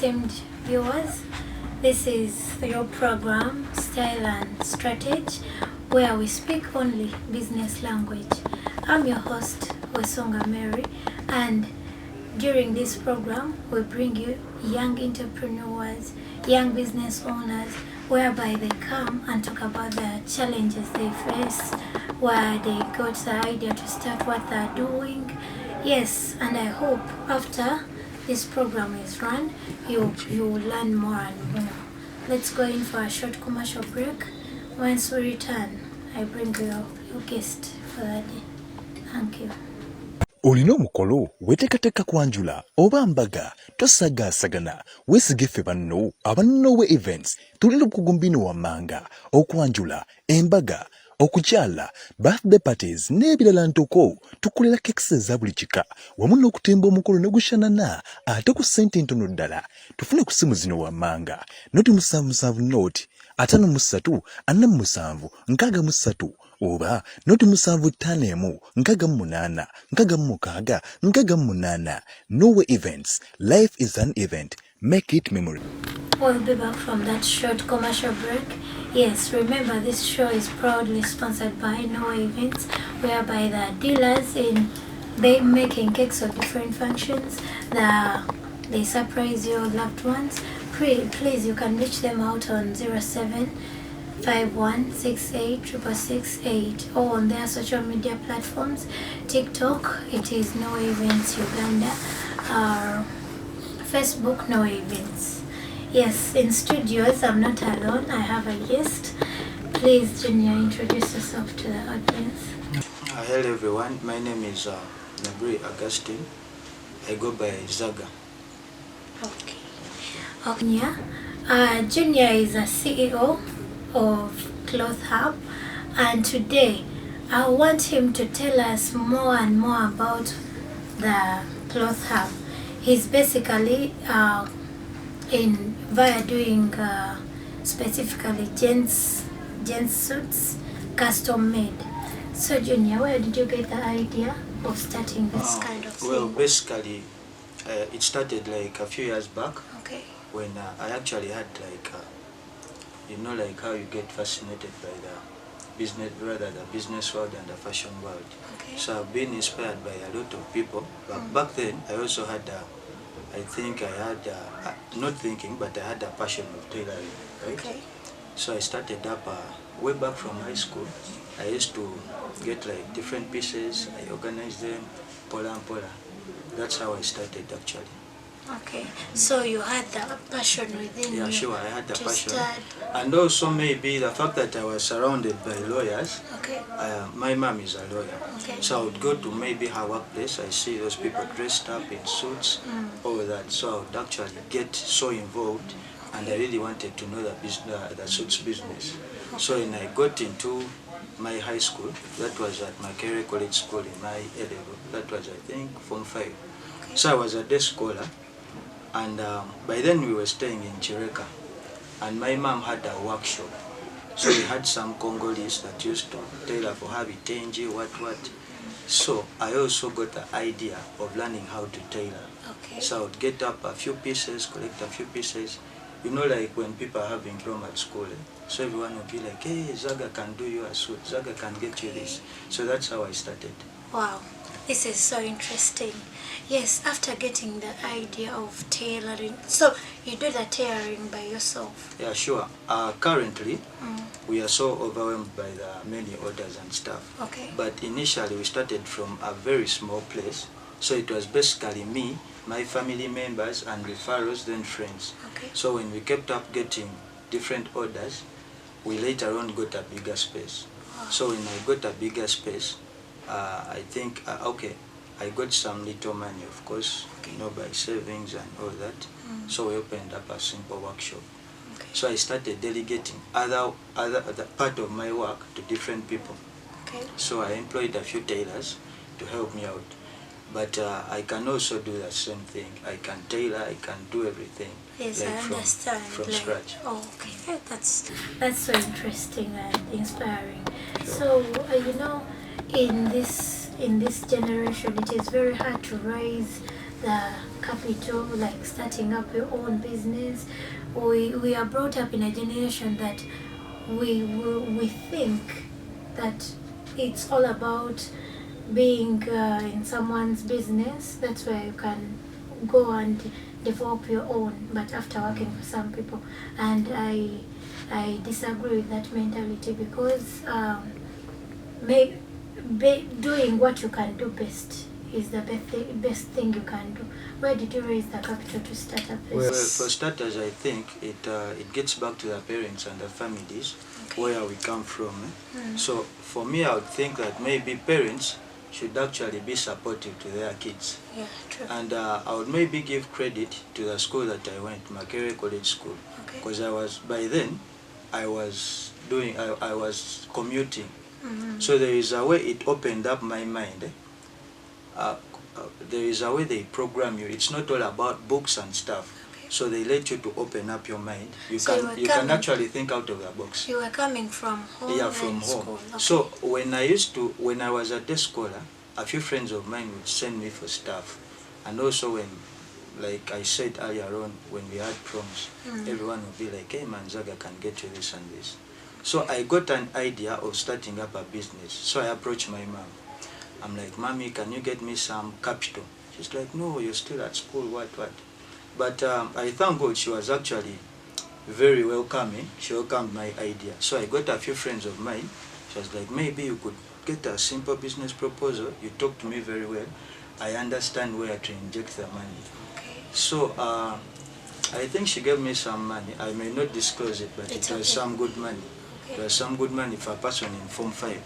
esteemed viewers. This is your program, Style and Strategy, where we speak only business language. I'm your host, Wesonga Mary, and during this program, we bring you young entrepreneurs, young business owners, whereby they come and talk about the challenges they face, where they got the idea to start what they're doing. Yes, and I hope after this program is run, you will learn more and more. Let's go in for a short commercial break. Once we return, I bring you your guest for the day. Thank you. Olina omukolo weteekateeka kwanjula oba mbaga tosagaasagana weesige ffe banno abannowe events tulina obukugumbino wammanga okwanjula embaga okukyala birthday parties n'ebirala ntoko tukolera kekisi eza buli kika wamu n'okutimba omukolo ne gushanana ate ku ssente ntono ddala tufune ku ssimu zino wammanga noti 777 noti 53 47 oba noti 758 Nowe Events. Life is an event. Make it memorable. We'll be back from that short commercial break. Yes, remember this show is proudly sponsored by Nowe Events, whereby the dealers in making cakes of different functions, they surprise your loved ones. Please, you can reach them out on 0751686668 or on their social media platforms. TikTok, it is Nowe Events Uganda. Facebook, Nowe Events. Yes, in studios, I'm not alone. I have a guest. Please, Junior, introduce yourself to the audience. Hello, everyone. My name is Nabri Augustine. I go by Zaga. Okay. Junior is a CEO of Cloth Hub, and today I want him to tell us more and more about the Cloth Hub. He's basically doing specifically gents suits, custom made. So Junior, where did you get the idea of starting this kind of thing? Well, basically, it started like a few years back. Okay. When I actually had like, like how you get fascinated by the business world and the fashion world. Okay. So I've been inspired by a lot of people. But back then, I also had not thinking, but I had a passion of tailoring, right? Okay. So I started up way back from high school. I used to get like different pieces, I organized them, pola. That's how I started actually. Okay, so you had the passion within you. Yeah, sure, I had the passion. Start. And also maybe the fact that I was surrounded by lawyers. Okay. My mom is a lawyer. Okay. So I would go to maybe her workplace, I see those people dressed up in suits, all that. So I would actually get so involved, and I really wanted to know the suits business. Okay. So when I got into my high school, that was at Makerere College School in my A-level, that was I think Form 5. Okay. So I was a day scholar. And by then we were staying in Chireka, and my mom had a workshop. So we had some Congolese that used to tailor for her Tenji, what. So I also got the idea of learning how to tailor. Okay. So I would get up a few pieces, collect a few pieces. You know, like when people are having prom at school, so everyone would be like, hey, Zaga can do you a suit, Zaga can get you this. So that's how I started. Wow, this is so interesting. Yes, after getting the idea of tailoring, so you do the tailoring by yourself? Yeah, sure. Currently, we are so overwhelmed by the many orders and stuff. Okay. But initially, we started from a very small place. So it was basically me, my family members, and referrals, then friends. Okay. So when we kept up getting different orders, we later on got a bigger space. Wow. So when I got a bigger space, I think, I got some little money, of course, Okay. by savings and all that. So we opened up a simple workshop. Okay. So I started delegating other part of my work to different people. Okay. So I employed a few tailors to help me out. But I can also do the same thing. I can tailor, I can do everything. Yes, like I understand. From scratch. Oh, okay. That's so interesting and inspiring. Sure. So in this generation, it is very hard to raise the capital, like starting up your own business. We are brought up in a generation that we think that it's all about being in someone's business. That's where you can go and develop your own, but after working for some people. And I disagree with that mentality, because doing what you can do best is the best thing you can do. Where did you raise the capital to start a business? Well, for starters, I think it gets back to the parents and the families, Okay. where we come from. So for me, I would think that maybe parents should actually be supportive to their kids. Yeah, true. And I would maybe give credit to the school that I went, Makerere College School, Okay. because by then I was commuting. So there is a way it opened up my mind. There is a way they program you. It's not all about books and stuff. Okay. So they let you to open up your mind. You So you can actually think out of the box. You were coming from home. Yeah, from and home. School. Okay. So when I was at the scholar, a few friends of mine would send me for stuff. And also when, like I said earlier on, when we had proms, everyone would be like, hey man, Zaga can get you this and this. So I got an idea of starting up a business. So I approached my mom. I'm like, Mommy, can you get me some capital? She's like, no, you're still at school, what. But I thank God she was actually very welcoming. She welcomed my idea. So I got a few friends of mine. She was like, maybe you could get a simple business proposal. You talk to me very well. I understand where to inject the money. Okay. So I think she gave me some money. I may not disclose it, but It's it was okay. some good money. Okay. It was some good money for a person in Form 5.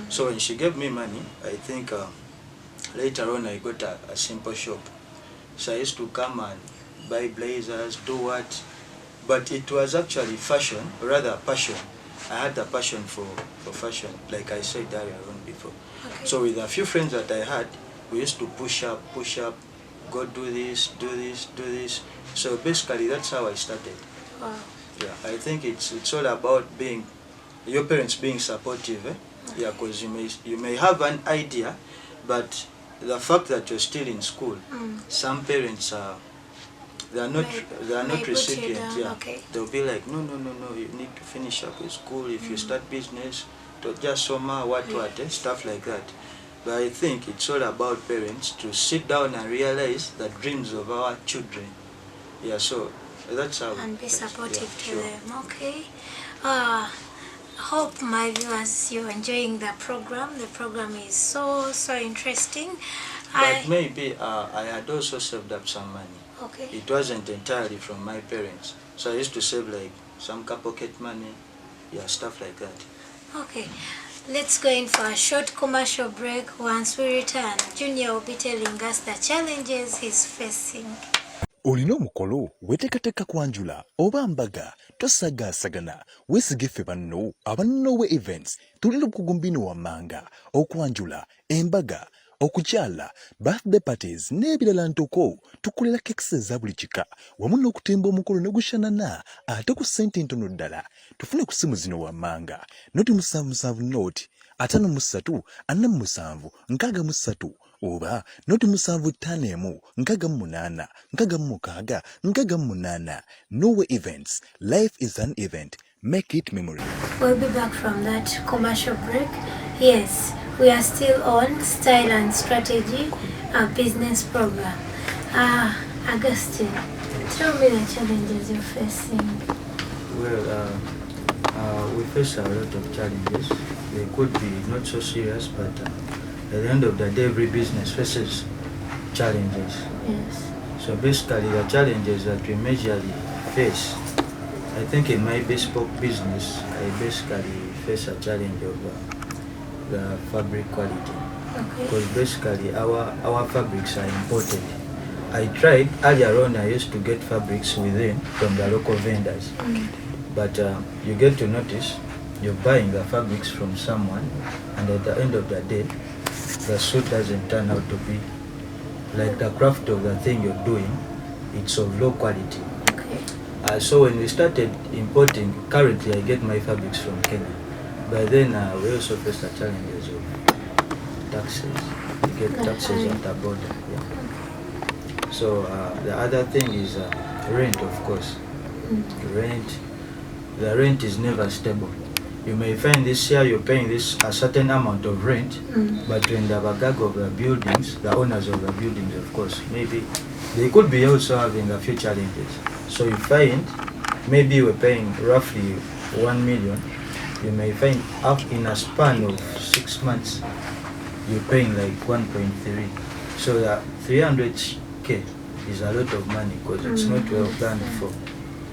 So when she gave me money, I think later on I got a simple shop. So I used to come and buy blazers, do what. But it was actually fashion, or rather passion. I had a passion for fashion, like I said earlier on before. Okay. So with a few friends that I had, we used to push up, go do this. So basically that's how I started. Wow. Yeah, I think it's all about your parents being supportive. Yeah, because you may have an idea, but the fact that you're still in school, some parents they are not May put you recipient. down. Yeah, Okay. they'll be like, no, you need to finish up with school. If you start business, to just soma what stuff like that. But I think it's all about parents to sit down and realize the dreams of our children. Yeah, so that's how. And be supportive to sure. them. Okay. Hope my viewers, you're enjoying the program. The program is so interesting. But maybe I had also saved up some money. Okay. It wasn't entirely from my parents. So I used to save like some pocket money, yeah, stuff like that. Okay. Let's go in for a short commercial break. Once we return, Junior will be telling us the challenges he's facing. olina omukolo weteekateeka kwanjula oba mbaga tosagaasagana weesigiffe banno abannowe events tulina obukugumbino wammanga okwanjula embaga okukyala birthday parties n'ebirala ntoko tukolera kekisi eza buli kika wamu n'okutimba omukolo ne gushanana ate ku ssente ntono ddala tufune ku ssimu zino wammanga noti 777 noti 53 47 63 oba noti 751 68 66 68. Nowe Events. Life is an event. Make it memorable. We'll be back from that commercial break. Yes, we are still on Style and Strategy, a business program. Augustine, tell me the challenges you're facing. Well, we face a lot of challenges. They could be not so serious, but at the end of the day, every business faces challenges. Yes. So basically, the challenges that we majorly face, I think in my bespoke business, I basically face a challenge of the fabric quality. Okay. Because basically our fabrics are imported. I tried, earlier on I used to get fabrics within from the local vendors. But you get to notice, you're buying the fabrics from someone, and at the end of the day, the suit doesn't turn out to be like the craft of the thing you're doing. It's of low quality. Okay. So when we started importing, currently I get my fabrics from Kenya. But then we also face the challenges of taxes. We get taxes at the border. Yeah. So the other thing is rent, of course. The rent is never stable. You may find this year you're paying a certain amount of rent, but when the bagag of the buildings, the owners of the buildings, of course, maybe they could be also having a few challenges. So you find maybe you're paying roughly 1 million. You may find up in a span of 6 months, you're paying like 1.3. So that 300k is a lot of money because it's not well planned for.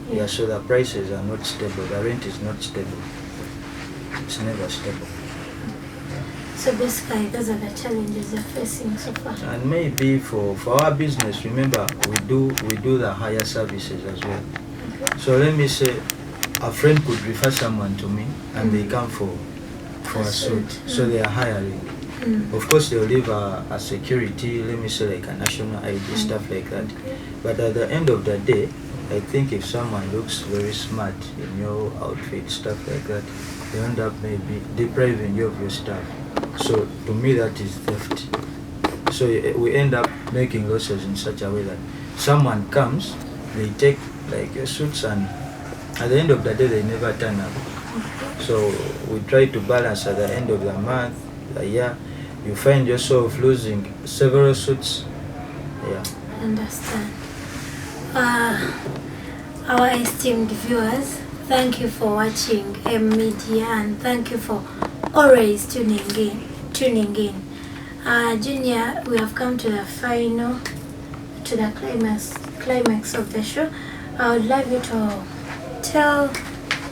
Yeah, so the prices are not stable. The rent is not stable. It's never stable. So basically, those are the challenges you're facing so far. And maybe for our business, remember we do the higher services as well. Okay. So let me say, a friend could refer someone to me, and they come for a suit. So they are hiring. Of course, they'll leave a security, let me say like a national ID, stuff like that. But at the end of the day, I think if someone looks very smart in your outfit, stuff like that, you end up maybe depriving you of your stuff. So to me that is theft. So we end up making losses in such a way that someone comes, they take like your suits, and at the end of the day they never turn up. So we try to balance at the end of the month, the year. You find yourself losing several suits. Yeah. I understand. Our esteemed viewers, thank you for watching M Media, and thank you for always tuning in. Junior, we have come to the climax of the show. I would like you to tell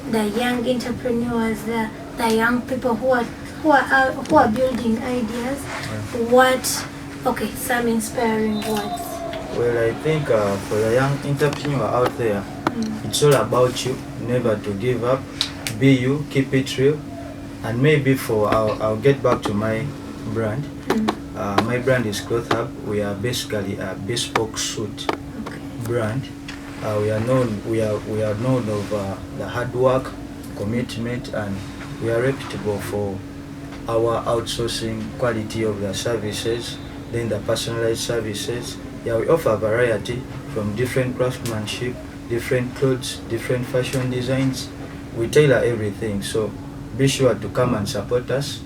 the young entrepreneurs, the young people who are building ideas, some inspiring words. Well, I think for the young entrepreneur out there, it's all about you, never to give up, be you, keep it real. And maybe I'll get back to my brand. My brand is Cloth Hub. We are basically a bespoke suit brand. We are known of the hard work, commitment, and we are reputable for our outsourcing quality of the services, then the personalized services. Yeah, we offer a variety from different craftsmanship, different clothes, different fashion designs. We tailor everything, so be sure to come and support us.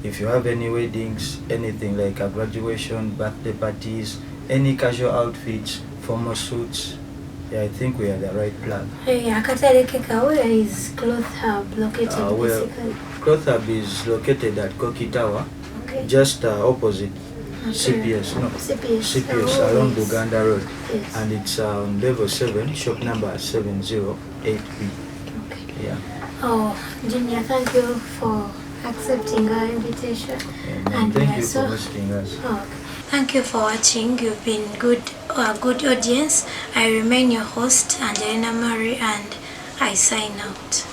If you have any weddings, anything like a graduation, birthday parties, any casual outfits, formal suits, yeah, I think we are the right plug. Hey, where is Cloth Hub located basically? Cloth Hub is located at Koki Tower, just opposite CPS along Buganda Road, and it's on level 7, shop number 708B. Yeah. Oh, Junior, thank you for accepting our invitation. And thank you for hosting us. Thank you for watching. You've been a good audience. I remain your host, Angelina, and I sign out.